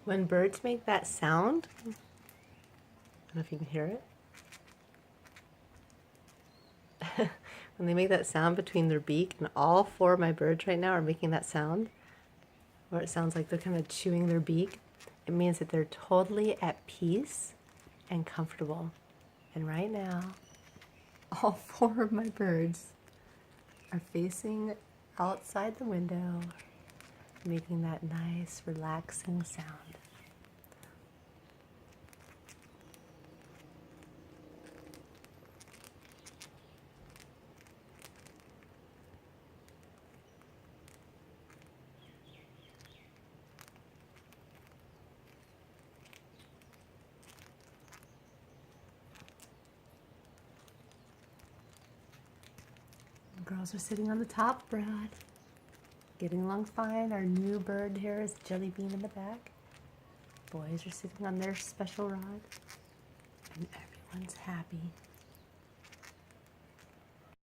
When birds make that sound, I don't know if you can hear it. When they make that sound between their beak, and all four of my birds right now are making that sound, where it sounds like they're kind of chewing their beak, it means that they're totally at peace and comfortable. And right now, all four of my birds are facing outside the window, making that nice, relaxing sound. The girls are sitting on the top, Brad. Getting along fine. Our new bird here is Jelly Bean in the back. Boys are sitting on their special rod. And everyone's happy.